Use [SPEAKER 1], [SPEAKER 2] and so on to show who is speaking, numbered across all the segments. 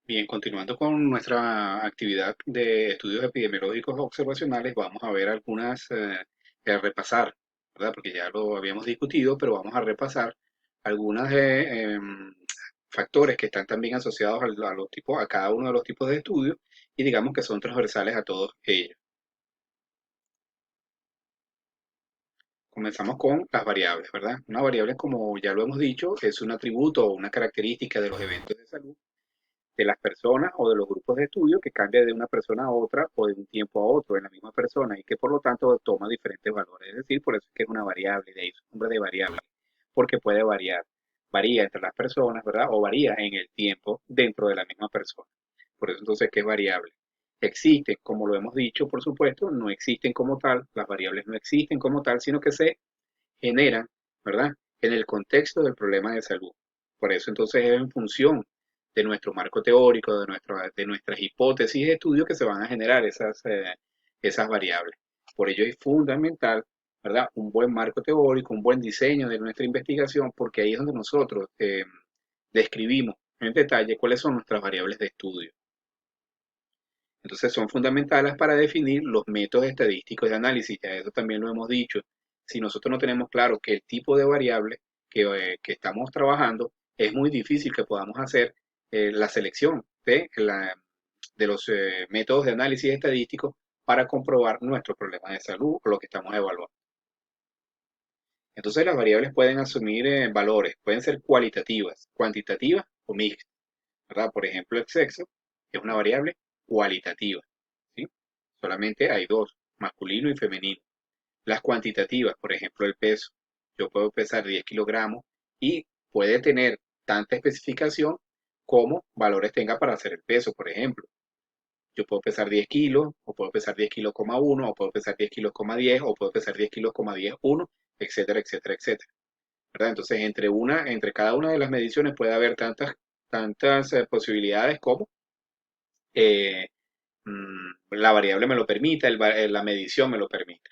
[SPEAKER 1] Bien, continuando con nuestra actividad de estudios epidemiológicos observacionales, vamos a ver algunas, repasar, ¿verdad? Porque ya lo habíamos discutido, pero vamos a repasar algunos factores que están también asociados a los tipos, a cada uno de los tipos de estudios y digamos que son transversales a todos ellos. Comenzamos con las variables, ¿verdad? Una variable, como ya lo hemos dicho, es un atributo o una característica de los eventos de salud de las personas o de los grupos de estudio que cambia de una persona a otra o de un tiempo a otro en la misma persona y que por lo tanto toma diferentes valores. Es decir, por eso es que es una variable, de ahí su nombre de variable, porque puede variar. Varía entre las personas, ¿verdad? O varía en el tiempo dentro de la misma persona. Por eso entonces que es variable. Existen, como lo hemos dicho, por supuesto, no existen como tal, las variables no existen como tal, sino que se generan, ¿verdad? En el contexto del problema de salud. Por eso entonces es en función de nuestro marco teórico, de nuestras hipótesis de estudio que se van a generar esas variables. Por ello es fundamental, ¿verdad? Un buen marco teórico, un buen diseño de nuestra investigación, porque ahí es donde nosotros describimos en detalle cuáles son nuestras variables de estudio. Entonces son fundamentales para definir los métodos estadísticos de análisis, ya eso también lo hemos dicho. Si nosotros no tenemos claro que el tipo de variable que estamos trabajando, es muy difícil que podamos hacer la selección de los métodos de análisis estadísticos para comprobar nuestro problema de salud o lo que estamos evaluando. Entonces las variables pueden asumir valores, pueden ser cualitativas, cuantitativas o mixtas, ¿verdad? Por ejemplo, el sexo es una variable cualitativa, ¿sí? Solamente hay dos, masculino y femenino. Las cuantitativas, por ejemplo, el peso. Yo puedo pesar 10 kilogramos y puede tener tanta especificación como valores tenga para hacer el peso, por ejemplo. Yo puedo pesar 10 kilos, o puedo pesar 10 kilos, o puedo pesar 10 kilos, 10, o puedo pesar 10 kilos, 10, 1, etcétera, etcétera, etcétera. ¿Verdad? Entonces, entre cada una de las mediciones puede haber tantas posibilidades como eh, la variable me lo permita, la medición me lo permite.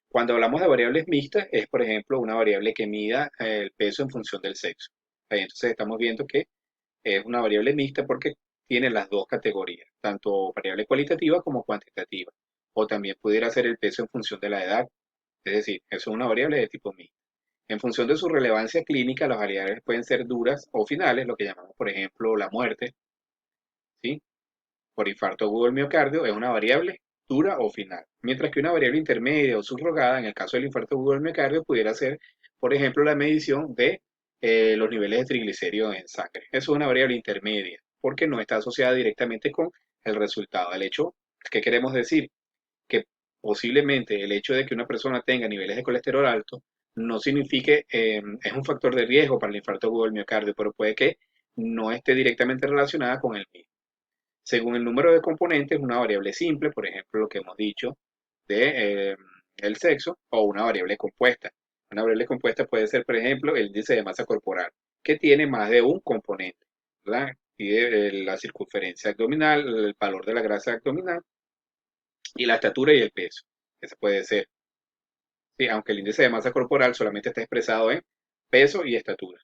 [SPEAKER 1] Cuando hablamos de variables mixtas, es por ejemplo una variable que mida el peso en función del sexo. Ahí entonces estamos viendo que es una variable mixta porque tiene las dos categorías, tanto variable cualitativa como cuantitativa. O también pudiera ser el peso en función de la edad, es decir, eso es una variable de tipo mixto. En función de su relevancia clínica, las variables pueden ser duras o finales, lo que llamamos, por ejemplo, la muerte, ¿sí? Por infarto agudo del miocardio es una variable dura o final, mientras que una variable intermedia o subrogada, en el caso del infarto agudo del miocardio, pudiera ser, por ejemplo, la medición de los niveles de triglicéridos en sangre. Eso es una variable intermedia, porque no está asociada directamente con el resultado. El hecho, ¿qué queremos decir? Que posiblemente el hecho de que una persona tenga niveles de colesterol alto no signifique, es un factor de riesgo para el infarto agudo del miocardio, pero puede que no esté directamente relacionada con el mismo. Según el número de componentes, una variable simple, por ejemplo, lo que hemos dicho de el sexo, o una variable compuesta. Una variable compuesta puede ser, por ejemplo, el índice de masa corporal, que tiene más de un componente, ¿verdad? Pide la circunferencia abdominal, el valor de la grasa abdominal y la estatura y el peso. Ese puede ser. Sí, aunque el índice de masa corporal solamente está expresado en peso y estatura.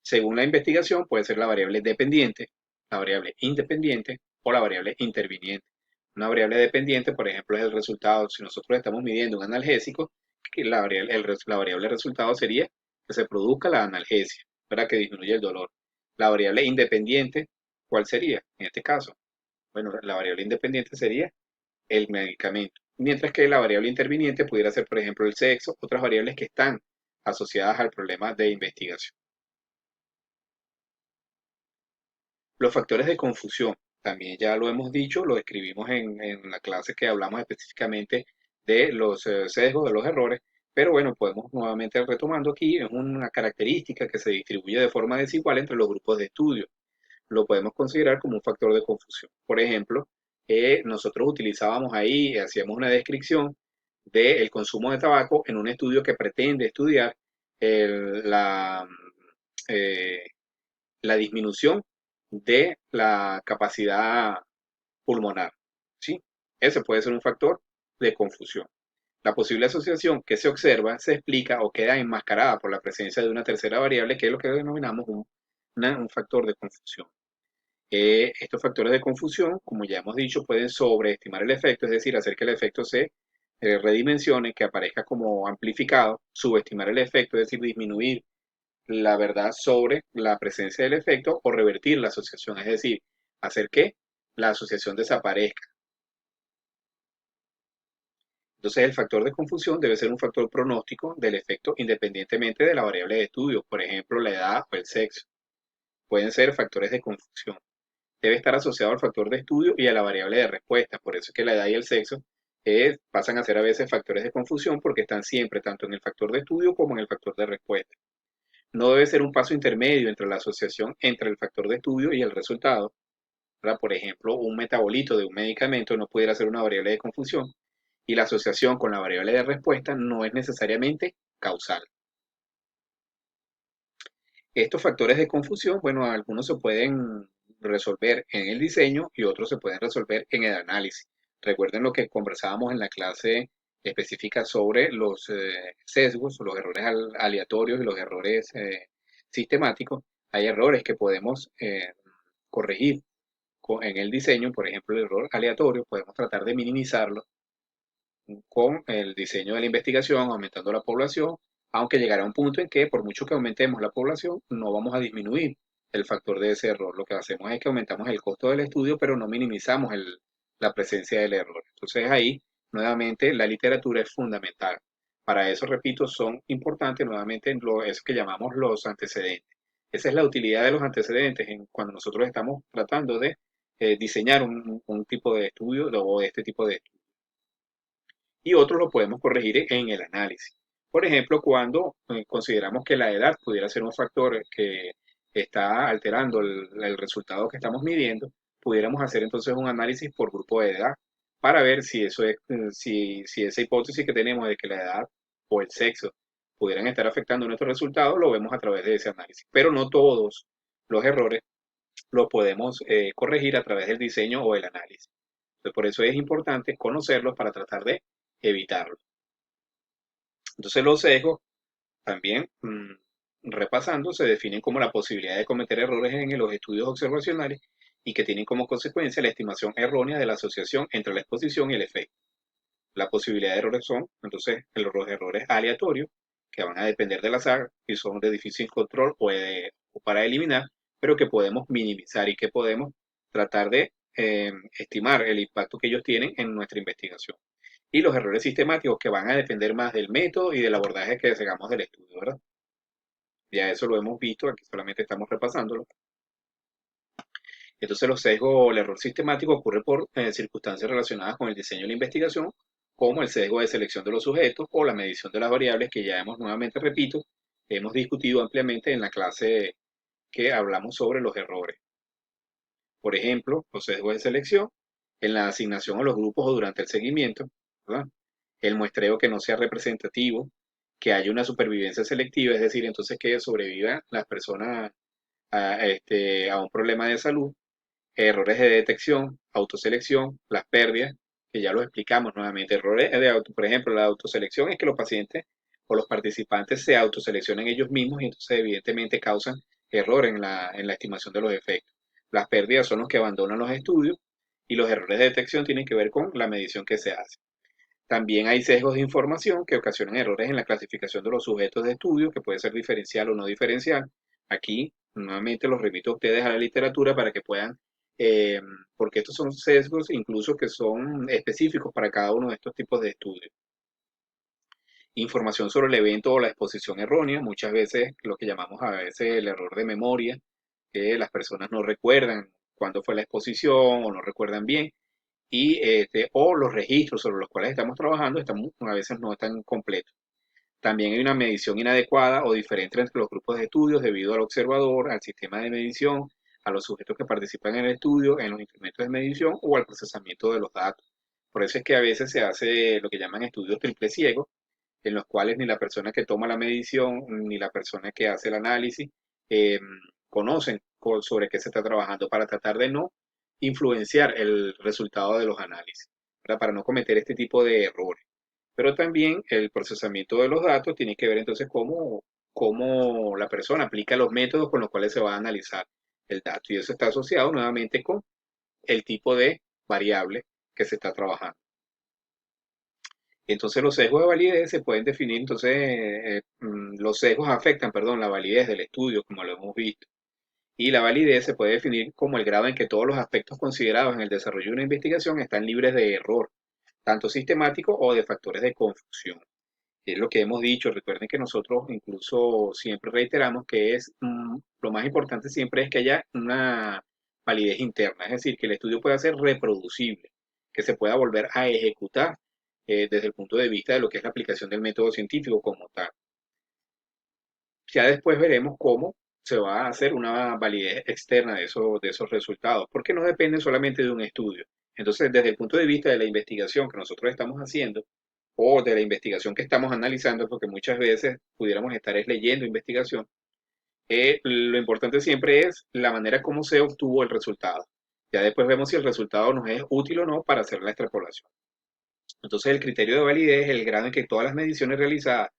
[SPEAKER 1] Según la investigación, puede ser la variable dependiente, la variable independiente o la variable interviniente. Una variable dependiente, por ejemplo, es el resultado. Si nosotros estamos midiendo un analgésico, que la variable resultado sería que se produzca la analgesia, para que disminuya el dolor. La variable independiente, ¿cuál sería en este caso? Bueno, la variable independiente sería el medicamento. Mientras que la variable interviniente pudiera ser, por ejemplo, el sexo, otras variables que están asociadas al problema de investigación. Los factores de confusión, también ya lo hemos dicho, lo escribimos en la clase que hablamos específicamente de los sesgos, de los errores, pero bueno, podemos nuevamente retomando aquí, es una característica que se distribuye de forma desigual entre los grupos de estudio. Lo podemos considerar como un factor de confusión. Por ejemplo, nosotros utilizábamos ahí, hacíamos una descripción del consumo de tabaco en un estudio que pretende estudiar el- la, eh, la disminución de la capacidad pulmonar, ¿sí? Ese puede ser un factor de confusión. La posible asociación que se observa se explica o queda enmascarada por la presencia de una tercera variable, que es lo que denominamos un factor de confusión. Estos factores de confusión, como ya hemos dicho, pueden sobreestimar el efecto, es decir, hacer que el efecto se redimensione, que aparezca como amplificado, subestimar el efecto, es decir, disminuir la verdad sobre la presencia del efecto o revertir la asociación, es decir, hacer que la asociación desaparezca. Entonces, el factor de confusión debe ser un factor pronóstico del efecto independientemente de la variable de estudio, por ejemplo, la edad o el sexo. Pueden ser factores de confusión. Debe estar asociado al factor de estudio y a la variable de respuesta. Por eso es que la edad y el sexo pasan a ser a veces factores de confusión porque están siempre tanto en el factor de estudio como en el factor de respuesta. No debe ser un paso intermedio entre la asociación entre el factor de estudio y el resultado, ¿verdad? Por ejemplo, un metabolito de un medicamento no pudiera ser una variable de confusión y la asociación con la variable de respuesta no es necesariamente causal. Estos factores de confusión, bueno, algunos se pueden resolver en el diseño y otros se pueden resolver en el análisis. Recuerden lo que conversábamos en la clase específica sobre los sesgos, los errores aleatorios y los errores sistemáticos. Hay errores que podemos corregir en el diseño, por ejemplo, el error aleatorio, podemos tratar de minimizarlo con el diseño de la investigación, aumentando la población, aunque llegará un punto en que por mucho que aumentemos la población, no vamos a disminuir el factor de ese error. Lo que hacemos es que aumentamos el costo del estudio, pero no minimizamos la presencia del error. Entonces ahí, nuevamente, la literatura es fundamental. Para eso, repito, son importantes nuevamente eso que llamamos los antecedentes. Esa es la utilidad de los antecedentes cuando nosotros estamos tratando de diseñar un tipo de estudio o de este tipo de estudio y otros lo podemos corregir en el análisis. Por ejemplo, cuando consideramos que la edad pudiera ser un factor que está alterando el resultado que estamos midiendo, pudiéramos hacer entonces un análisis por grupo de edad para ver si eso es, si esa hipótesis que tenemos de que la edad o el sexo pudieran estar afectando nuestros resultados, lo vemos a través de ese análisis. Pero no todos los errores los podemos corregir a través del diseño o el análisis. Entonces, por eso es importante conocerlos para tratar de evitarlos. Entonces los sesgos también, repasando, se definen como la posibilidad de cometer errores en los estudios observacionales y que tienen como consecuencia la estimación errónea de la asociación entre la exposición y el efecto. La posibilidad de errores son, entonces, los errores aleatorios, que van a depender del azar y son de difícil control o para eliminar, pero que podemos minimizar y que podemos tratar de estimar el impacto que ellos tienen en nuestra investigación. Y los errores sistemáticos que van a depender más del método y del abordaje que hagamos del estudio, ¿verdad? Ya eso lo hemos visto, aquí solamente estamos repasándolo. Entonces los sesgos o el error sistemático ocurre por circunstancias relacionadas con el diseño de la investigación, como el sesgo de selección de los sujetos o la medición de las variables que ya hemos nuevamente, repito, hemos discutido ampliamente en la clase que hablamos sobre los errores. Por ejemplo, los sesgos de selección en la asignación a los grupos o durante el seguimiento, ¿verdad? El muestreo que no sea representativo, que haya una supervivencia selectiva, es decir, entonces que sobrevivan las personas a un problema de salud, errores de detección, autoselección, las pérdidas, que ya los explicamos nuevamente, errores de auto, por ejemplo, la autoselección es que los pacientes o los participantes se autoseleccionan ellos mismos y entonces evidentemente causan error en la estimación de los efectos. Las pérdidas son los que abandonan los estudios y los errores de detección tienen que ver con la medición que se hace. También hay sesgos de información que ocasionan errores en la clasificación de los sujetos de estudio, que puede ser diferencial o no diferencial. Aquí, nuevamente, los remito a ustedes a la literatura para que puedan, eh, porque estos son sesgos incluso que son específicos para cada uno de estos tipos de estudios. Información sobre el evento o la exposición errónea, muchas veces lo que llamamos a veces el error de memoria, que las personas no recuerdan cuándo fue la exposición o no recuerdan bien o los registros sobre los cuales estamos trabajando a veces no están completos. También hay una medición inadecuada o diferente entre los grupos de estudios debido al observador, al sistema de medición, a los sujetos que participan en el estudio, en los instrumentos de medición o al procesamiento de los datos. Por eso es que a veces se hace lo que llaman estudios triple ciegos, en los cuales ni la persona que toma la medición ni la persona que hace el análisis eh, conocen sobre qué se está trabajando para tratar de no influenciar el resultado de los análisis, ¿verdad? Para no cometer este tipo de errores. Pero también el procesamiento de los datos tiene que ver entonces cómo la persona aplica los métodos con los cuales se va a analizar. el dato. Y eso está asociado nuevamente con el tipo de variable que se está trabajando. Entonces los sesgos de validez se pueden definir, entonces los sesgos afectan, perdón, la validez del estudio, como lo hemos visto. Y la validez se puede definir como el grado en que todos los aspectos considerados en el desarrollo de una investigación están libres de error, tanto sistemático o de factores de confusión. Es lo que hemos dicho. Recuerden que nosotros incluso siempre reiteramos que es lo más importante siempre es que haya una validez interna, es decir, que el estudio pueda ser reproducible, que se pueda volver a ejecutar desde el punto de vista de lo que es la aplicación del método científico como tal. Ya después veremos cómo se va a hacer una validez externa de esos resultados, porque no dependen solamente de un estudio. Entonces, desde el punto de vista de la investigación que nosotros estamos haciendo, o de la investigación que estamos analizando, porque muchas veces pudiéramos estar leyendo investigación, lo importante siempre es la manera como se obtuvo el resultado. Ya después vemos si el resultado nos es útil o no para hacer la extrapolación. Entonces, el criterio de validez es el grado en que todas las mediciones realizadas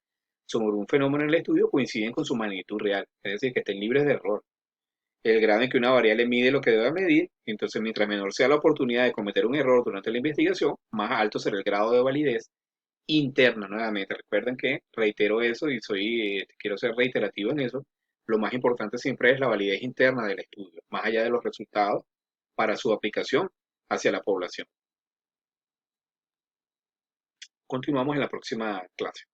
[SPEAKER 1] sobre un fenómeno en el estudio coinciden con su magnitud real, es decir, que estén libres de error. El grado en que una variable mide lo que debe medir, entonces mientras menor sea la oportunidad de cometer un error durante la investigación, más alto será el grado de validez interna nuevamente. Recuerden que reitero eso y quiero ser reiterativo en eso. Lo más importante siempre es la validez interna del estudio, más allá de los resultados para su aplicación hacia la población. Continuamos en la próxima clase.